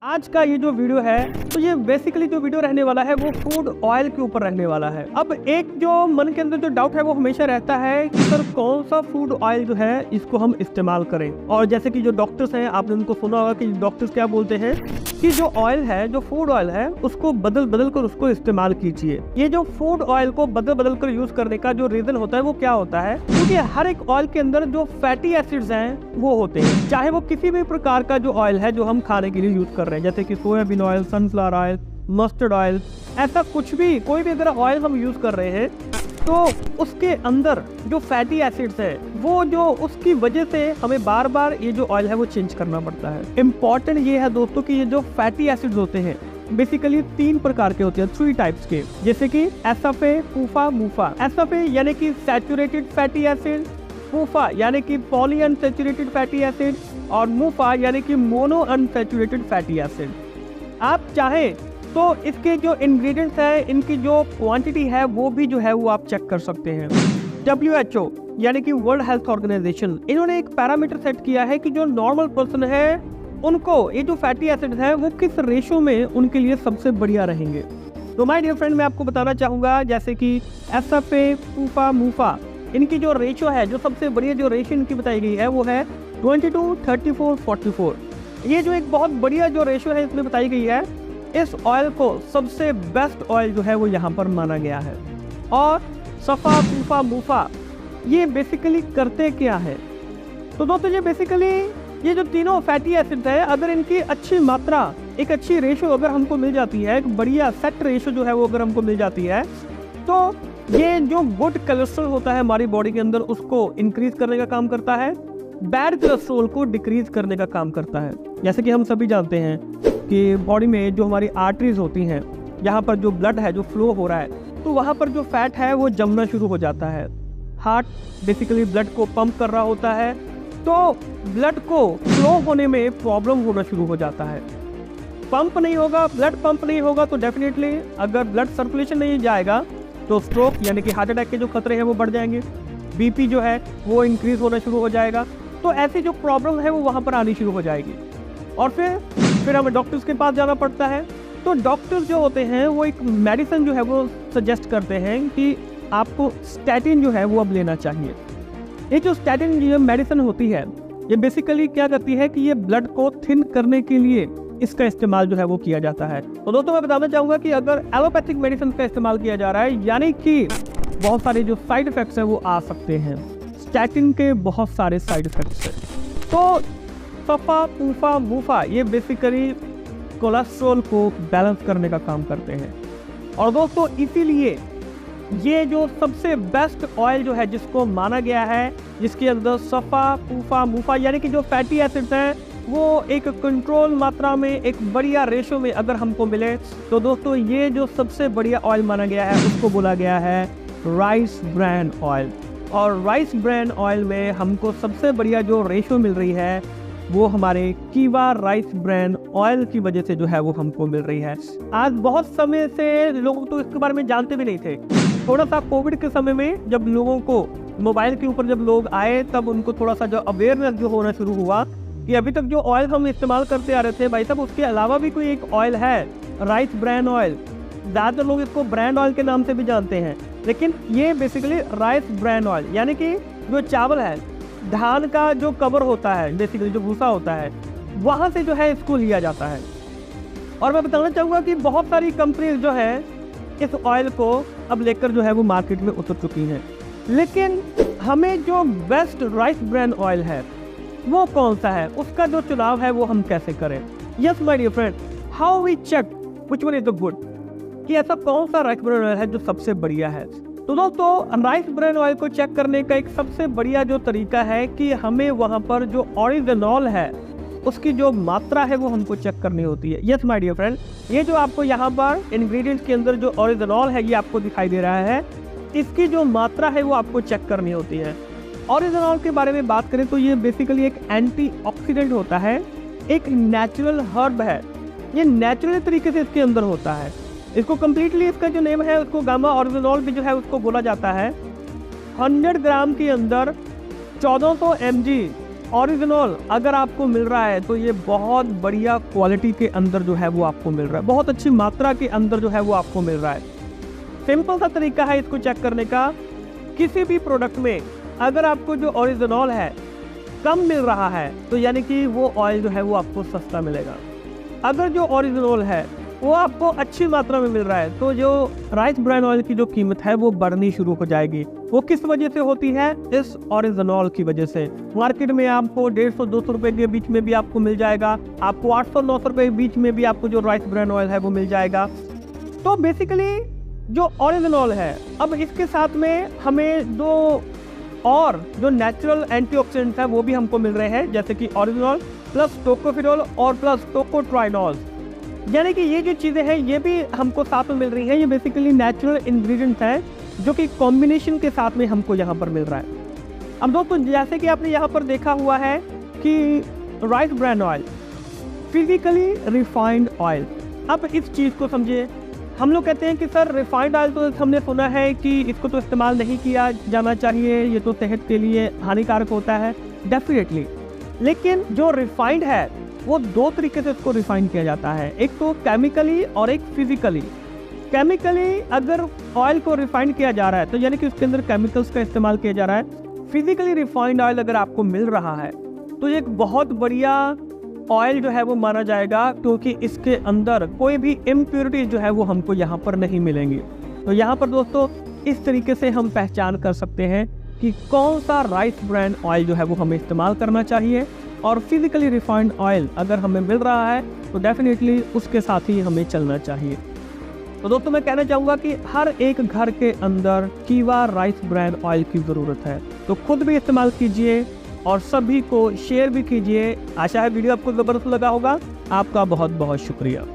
आज का ये जो वीडियो है तो ये बेसिकली जो वीडियो रहने वाला है वो फूड ऑयल के ऊपर रहने वाला है। अब एक जो मन के अंदर जो डाउट है वो हमेशा रहता है कि सर कौन सा फूड ऑयल जो है इसको हम इस्तेमाल करें। और जैसे कि जो डॉक्टर्स हैं आपने उनको सुना होगा कि डॉक्टर्स क्या बोलते हैं कि जो ऑयल है, जो फूड ऑयल है, उसको बदल बदल कर उसको इस्तेमाल कीजिए। ये जो फूड ऑयल को बदल बदल कर यूज करने का जो रीजन होता है वो क्या होता है, क्योंकि हर एक ऑयल के अंदर जो फैटी एसिड्स हैं वो होते हैं, चाहे वो किसी भी प्रकार का जो ऑयल है जो हम खाने के लिए यूज कर रहे हैं, जैसे कि soybean oil, sunflower oil, mustard oil, ऐसा कुछ भी कोई भी अगर ऑयल हम यूज कर रहे हैं तो उसके अंदर जो फैटी एसिड्स है वो जो उसकी वजह से हमें बार बार ये जो ऑयल है वो चेंज करना पड़ता है। इम्पॉर्टेंट ये है दोस्तों कि ये जो फैटी एसिड्स होते हैं बेसिकली 3 प्रकार के होते हैं, 3 टाइप्स के, जैसे कि एसएफए, पूफा, मूफा। एसएफए यानी कि सैचुरेटेड फैटी एसिड, पूफा यानी कि पॉली अनसैचुरेटेड फैटी एसिड, और मूफा यानी कि मोनो अनसैचुरेटेड फैटी एसिड। आप चाहें तो इसके जो इंग्रेडिएंट्स है, इनकी जो क्वांटिटी है वो भी जो है वो आप चेक कर सकते हैं। WHO यानी कि वर्ल्ड हेल्थ ऑर्गेनाइजेशन, इन्होंने एक पैरामीटर सेट किया है कि जो नॉर्मल पर्सन है उनको ये जो फैटी एसिड है वो किस रेशो में उनके लिए सबसे बढ़िया रहेंगे। तो माय डियर फ्रेंड, मैं आपको बताना चाहूँगा जैसे कि एसएफए, पूफा, मूफा, इनकी जो रेशो है, जो सबसे बढ़िया जो रेशो इनकी बताई गई है वो है 22, 34, 44। ये जो एक बहुत बढ़िया जो रेशो है इसमें बताई गई है, इस ऑयल को सबसे बेस्ट ऑयल जो है वो यहाँ पर माना गया है। और सफ़ा, पूफा, मूफा ये बेसिकली करते क्या है, तो दोस्तों ये बेसिकली ये जो तीनों फैटी एसिड है, अगर इनकी अच्छी मात्रा, एक अच्छी रेशो अगर हमको मिल जाती है, एक बढ़िया सेट रेशो जो है वो अगर हमको मिल जाती है, तो ये जो गुड कोलेस्ट्रॉल होता है हमारी बॉडी के अंदर उसको इंक्रीज करने का काम करता है, बैड कोलेस्ट्रॉल को डिक्रीज करने का काम करता है। जैसे कि हम सभी जानते हैं कि बॉडी में जो हमारी आर्टरीज होती हैं, यहाँ पर जो ब्लड है जो फ्लो हो रहा है, तो वहाँ पर जो फैट है वो जमना शुरू हो जाता है। हार्ट बेसिकली ब्लड को पंप कर रहा होता है, तो ब्लड को फ्लो होने में प्रॉब्लम होना शुरू हो जाता है। पंप नहीं होगा, ब्लड पंप नहीं होगा तो डेफिनेटली अगर ब्लड सर्कुलेशन नहीं जाएगा तो स्ट्रोक यानी कि हार्ट अटैक के जो खतरे हैं वो बढ़ जाएंगे, बीपी जो है वो इंक्रीज होना शुरू हो जाएगा। तो ऐसी जो प्रॉब्लम है वो वहाँ पर आनी शुरू हो जाएगी और फिर हमें डॉक्टर्स के पास जाना पड़ता है। तो डॉक्टर्स जो होते हैं वो एक मेडिसिन जो है वो सजेस्ट करते हैं कि आपको स्टैटिन जो है वो अब लेना चाहिए। ये जो स्टैटिन जो मेडिसिन होती है ये बेसिकली क्या करती है कि ये ब्लड को थिन करने के लिए इसका इस्तेमाल जो है वो किया जाता है। तो दोस्तों मैं बताना चाहूँगा कि अगर एलोपैथिक मेडिसिन का इस्तेमाल किया जा रहा है यानी कि बहुत सारे जो साइड इफेक्ट्स हैं वो आ सकते हैं, स्टैटिन के बहुत सारे साइड इफेक्ट्स हैं। तो सफ़ा, पूफा, मूफा ये बेसिकली कोलेस्ट्रॉल को बैलेंस करने का काम करते हैं। और दोस्तों इसीलिए ये जो सबसे बेस्ट ऑयल जो है जिसको माना गया है, जिसके अंदर सफ़ा, पूफा, मूफा यानी कि जो फैटी एसिड्स हैं वो एक कंट्रोल मात्रा में, एक बढ़िया रेशो में अगर हमको मिले, तो दोस्तों ये जो सबसे बढ़िया ऑयल माना गया है उसको बोला गया है राइस ब्रान ऑयल। और राइस ब्रान ऑयल में हमको सबसे बढ़िया जो रेशो मिल रही है वो हमारे कीवा राइस ब्रान ऑयल की वजह से जो है वो हमको मिल रही है। आज बहुत समय से लोग तो इसके बारे में जानते भी नहीं थे। थोड़ा सा कोविड के समय में जब लोगों को मोबाइल के ऊपर जब लोग आए तब उनको थोड़ा सा जो अवेयरनेस जो होना शुरू हुआ कि अभी तक जो ऑयल हम इस्तेमाल करते आ रहे थे भाई साहब, उसके अलावा भी कोई एक ऑयल है राइस ब्रान ऑयल। ज़्यादातर लोग इसको ब्रांड ऑयल के नाम से भी जानते हैं, लेकिन ये बेसिकली राइस ब्रान ऑयल यानी कि जो चावल है, धान का जो कवर होता है, बेसिकली जो भूसा होता है, वहाँ से जो है इसको लिया जाता है। और मैं बताना चाहूँगा कि बहुत सारी कंपनीज जो है इस ऑयल को अब लेकर जो है वो मार्केट में उतर चुकी हैं, लेकिन हमें जो बेस्ट राइस ब्रान ऑयल है वो कौन सा है, उसका जो चुनाव है वो हम कैसे करें। Yes my dear friend, how we check which one is the good, कि ऐसा कौन सा राइस ब्रान ऑयल है जो सबसे बढ़िया है। तो दोस्तों राइस ब्रान ऑयल को चेक करने का एक सबसे बढ़िया जो तरीका है कि हमें वहाँ पर जो ओरिजिनॉल है उसकी जो मात्रा है वो हमको चेक करनी होती है। यस माय डियर फ्रेंड, ये जो आपको यहाँ पर इंग्रेडिएंट्स के अंदर जो ओरिजिनॉल है ये आपको दिखाई दे रहा है, इसकी जो मात्रा है वो आपको चेक करनी होती है। ओरिजिनॉल के बारे में बात करें तो ये बेसिकली एक एंटीऑक्सीडेंट होता है, एक नेचुरल हर्ब है, ये नेचुरल तरीके से इसके अंदर होता है। इसको कम्प्लीटली इसका जो नेम है उसको गामा ओरिजिनॉल भी जो है उसको बोला जाता है। 100 ग्राम के अंदर 1400 mg ओरिजिनल अगर आपको मिल रहा है तो ये बहुत बढ़िया क्वालिटी के अंदर जो है वो आपको मिल रहा है, बहुत अच्छी मात्रा के अंदर जो है वो आपको मिल रहा है। सिंपल सा तरीका है इसको चेक करने का। किसी भी प्रोडक्ट में अगर आपको जो ओरिजिनल है कम मिल रहा है तो यानी कि वो ऑयल जो है वो आपको सस्ता मिलेगा। अगर जो ओरिजिनल है वो आपको अच्छी मात्रा में मिल रहा है तो जो राइस ब्रांड ऑयल की जो कीमत है वो बढ़नी शुरू हो जाएगी। वो किस वजह से होती है? इस ओरिजिनल की वजह से। मार्केट में आपको 150-200 रुपए के बीच में भी आपको मिल जाएगा, आपको 800-900 रुपए के बीच में भी आपको जो राइस ब्रांड ऑयल है वो मिल जाएगा। तो बेसिकली जो ओरिजिनल है, अब इसके साथ में हमें दो और जो नेचुरल एंटीऑक्सीडेंट्स है वो भी हमको मिल रहे हैं, जैसे कि ओरिजिनल प्लस टोकोफिनोल और प्लस टोकोट्राइनोल। यानी कि ये जो चीज़ें हैं ये भी हमको साथ में मिल रही हैं। ये बेसिकली नेचुरल इंग्रेडिएंट्स हैं जो कि कॉम्बिनेशन के साथ में हमको यहाँ पर मिल रहा है। अब दोस्तों जैसे कि आपने यहाँ पर देखा हुआ है कि rice brand oil physically refined oil. अब इस चीज़ को समझिए। हम लोग कहते हैं कि सर रिफाइंड ऑयल तो हमने सुना है कि इसको तो इस्तेमाल नहीं किया जाना चाहिए, ये तो सेहत के लिए हानिकारक होता है। डेफिनेटली, लेकिन जो रिफाइंड है वो दो तरीके से इसको रिफाइन किया जाता है, एक तो केमिकली और एक फिजिकली। केमिकली अगर ऑयल को रिफाइन किया जा रहा है तो यानी कि उसके अंदर केमिकल्स का इस्तेमाल किया जा रहा है। फिजिकली रिफाइंड ऑयल अगर आपको मिल रहा है तो ये एक बहुत बढ़िया ऑयल जो है वो माना जाएगा, क्योंकि इसके अंदर कोई भी इम्प्योरिटी जो है वो हमको यहाँ पर नहीं मिलेंगी। तो यहाँ पर दोस्तों इस तरीके से हम पहचान कर सकते हैं कि कौन सा राइस ब्रांड ऑयल जो है वो हमें इस्तेमाल करना चाहिए, और फिजिकली रिफाइंड ऑयल अगर हमें मिल रहा है तो डेफिनेटली उसके साथ ही हमें चलना चाहिए। तो दोस्तों मैं कहना चाहूँगा कि हर एक घर के अंदर कीवा राइस ब्रांड ऑयल की ज़रूरत है, तो खुद भी इस्तेमाल कीजिए और सभी को शेयर भी कीजिए। आशा है वीडियो आपको ज़बरदस्त लगा होगा। आपका बहुत बहुत शुक्रिया।